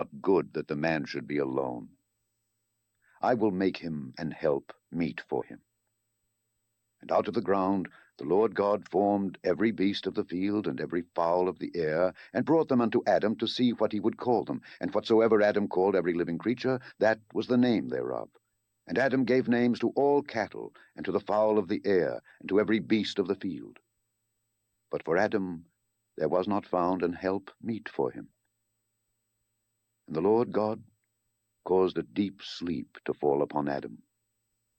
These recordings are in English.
not good that the man should be alone. I will make him an help meet for him. And out of the ground the Lord God formed every beast of the field and every fowl of the air, and brought them unto Adam to see what he would call them. And whatsoever Adam called every living creature, that was the name thereof. And Adam gave names to all cattle, and to the fowl of the air, and to every beast of the field. But for Adam there was not found an help meet for him. And the Lord God caused a deep sleep to fall upon Adam,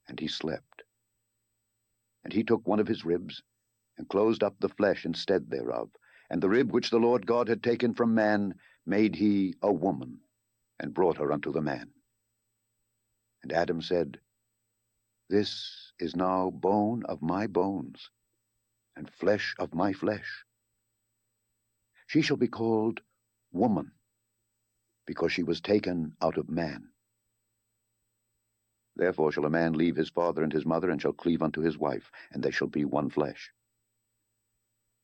and he slept. And he took one of his ribs, and closed up the flesh instead thereof, and the rib which the Lord God had taken from man made he a woman, and brought her unto the man. And Adam said, This is now bone of my bones, and flesh of my flesh. She shall be called woman, because she was taken out of man. Therefore shall a man leave his father and his mother, and shall cleave unto his wife, and they shall be one flesh.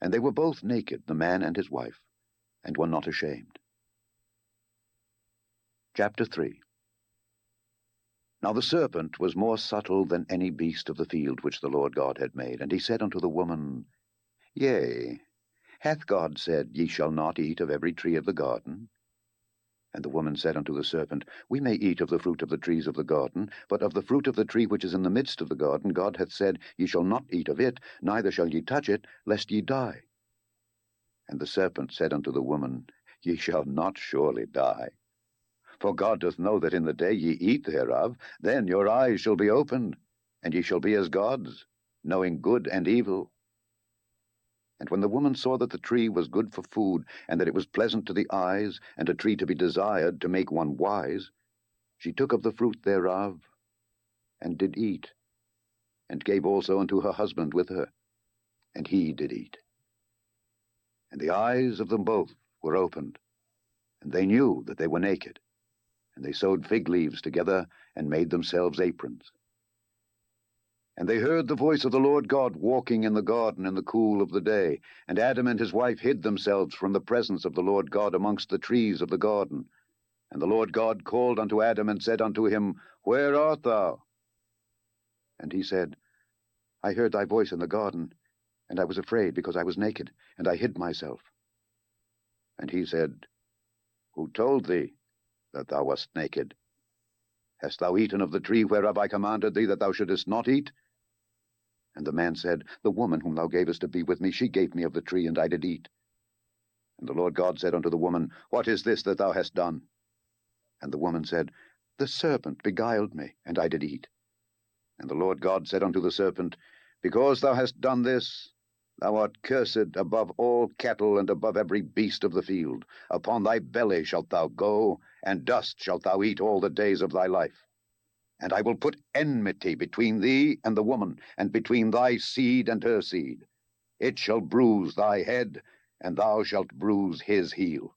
And they were both naked, the man and his wife, and were not ashamed. Chapter 3. Now the serpent was more subtle than any beast of the field which the Lord God had made. And he said unto the woman, Yea, hath God said, Ye shall not eat of every tree of the garden? And the woman said unto the serpent, We may eat of the fruit of the trees of the garden, but of the fruit of the tree which is in the midst of the garden God hath said, Ye shall not eat of it, neither shall ye touch it, lest ye die. And the serpent said unto the woman, Ye shall not surely die. For God doth know that in the day ye eat thereof, then your eyes shall be opened, and ye shall be as gods, knowing good and evil. And when the woman saw that the tree was good for food, and that it was pleasant to the eyes, and a tree to be desired to make one wise, she took of the fruit thereof, and did eat, and gave also unto her husband with her, and he did eat. And the eyes of them both were opened, and they knew that they were naked. And they sewed fig leaves together, and made themselves aprons. And they heard the voice of the Lord God walking in the garden in the cool of the day. And Adam and his wife hid themselves from the presence of the Lord God amongst the trees of the garden. And the Lord God called unto Adam, and said unto him, Where art thou? And he said, I heard thy voice in the garden, and I was afraid, because I was naked, and I hid myself. And he said, Who told thee that thou wast naked? Hast thou eaten of the tree whereof I commanded thee that thou shouldest not eat? And the man said, The woman whom thou gavest to be with me, she gave me of the tree, and I did eat. And the Lord God said unto the woman, What is this that thou hast done? And the woman said, The serpent beguiled me, and I did eat. And the Lord God said unto the serpent, Because thou hast done this, thou art cursed above all cattle, and above every beast of the field. Upon thy belly shalt thou go, and dust shalt thou eat all the days of thy life. And I will put enmity between thee and the woman, and between thy seed and her seed. It shall bruise thy head, and thou shalt bruise his heel.